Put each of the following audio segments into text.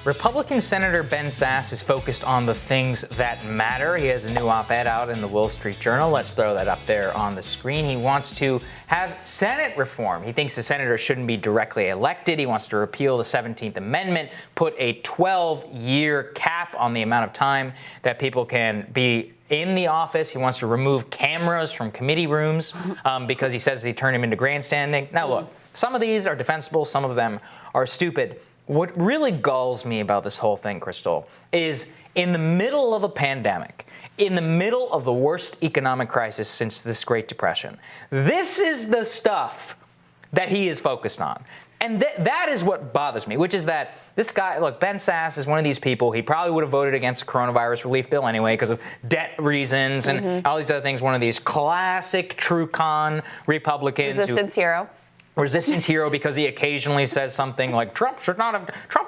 Republican Senator Ben Sasse is focused on the things that matter. He has a new op-ed out in the Wall Street Journal. Let's throw that up there on the screen. He wants to have Senate reform. He thinks the senators shouldn't be directly elected. He wants to repeal the 17th Amendment, put a 12-year cap on the amount of time that people can be in the office. He wants to remove cameras from committee rooms because he says they turn him into grandstanding. Now, look, some of these are defensible. Some of them are stupid. What really galls me about this whole thing, Krystal, is in the middle of a pandemic, in the middle of the worst economic crisis since this Great Depression, this is the stuff that he is focused on. And that is what bothers me, which is that this guy, look, Ben Sasse is one of these people. He probably would have voted against the coronavirus relief bill anyway because of debt reasons and all these other things. One of these classic true con Republicans. Resistance hero because he occasionally says something like Trump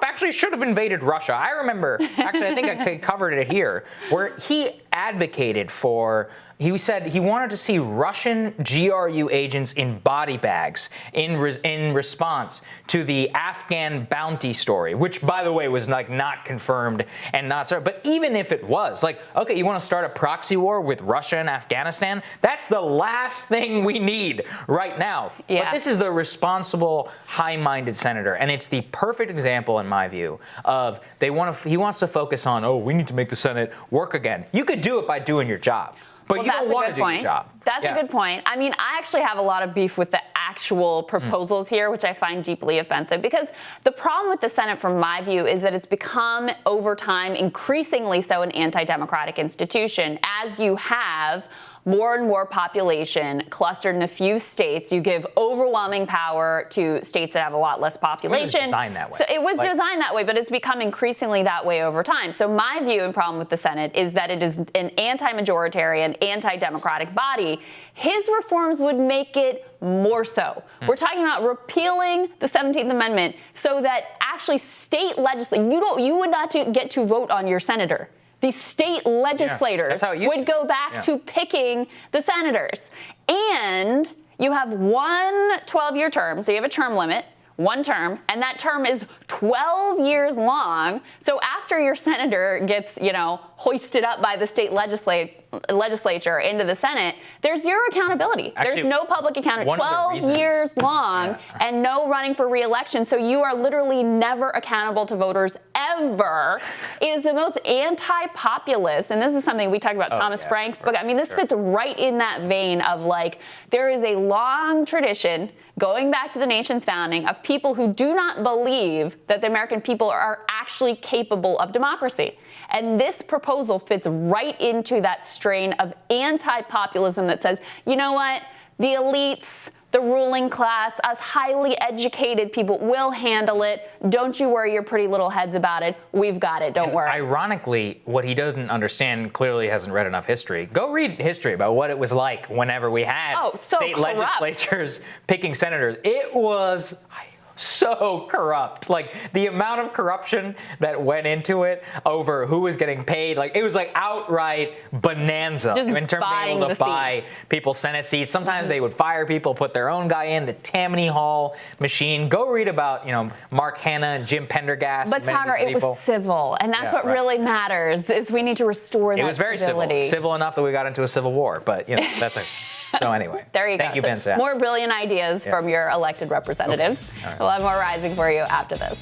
actually should have invaded Russia. I remember, actually, I think I covered it here, where he advocated for, he said he wanted to see Russian GRU agents in body bags in response to the Afghan bounty story, which, by the way, was like not confirmed and not so. But even if it was, like, okay, you want to start a proxy war with Russia and Afghanistan? That's the last thing we need right now. Yeah. But this is the responsible, high-minded senator, and it's the perfect example, in my view, of he wants to focus on, oh, we need to make the Senate work again. You could do it by doing your job. But you don't want to do your job. That's a good point. I mean, I actually have a lot of beef with the actual proposals here, which I find deeply offensive, because the problem with the Senate, from my view, is that it's become, over time, increasingly so an anti-democratic institution. As you have more and more population clustered in a few states, you give overwhelming power to states that have a lot less population. It was designed that way. So it was designed that way, but it's become increasingly that way over time. So my view and problem with the Senate is that it is an anti-majoritarian, anti-democratic body. His reforms would make it more so. We're talking about repealing the 17th Amendment so that actually state legislators, you would not get to vote on your senator. The state legislators would go back to picking the senators. And you have one 12-year term, so you have a term limit, one term, and that term is 12 years long. So after your senator gets, hoisted up by the state legislature into the Senate, there's zero accountability. Actually, there's no public accountability. 12 years long and no running for re-election. So you are literally never accountable to voters ever. It is the most anti-populist, and this is something we talked about Thomas Frank's book. I mean, this fits right in that vein of there is a long tradition going back to the nation's founding of people who do not believe that the American people are actually capable of democracy. And this proposal fits right into that strain of anti-populism that says, you know what, the elites, the ruling class, us highly educated people will handle it. Don't you worry your pretty little heads about it. We've got it. Don't worry. Ironically, what he doesn't understand, clearly hasn't read enough history. Go read history about what it was like whenever we had state legislatures picking senators. It was so corrupt. The amount of corruption that went into it over who was getting paid, it was outright bonanza in terms of being able to buy people Senate seats. Sometimes they would fire people, put their own guy in, the Tammany Hall machine. Go read about, Mark Hanna and Jim Pendergast. But Saagar, it was civil, and that's what really matters, is we need to restore that civility. It was very civil enough that we got into a civil war, but, that's a... So anyway, there you go. Thank you, Ben Sasse. More brilliant ideas from your elected representatives. Okay. All right. We'll have more rising for you after this.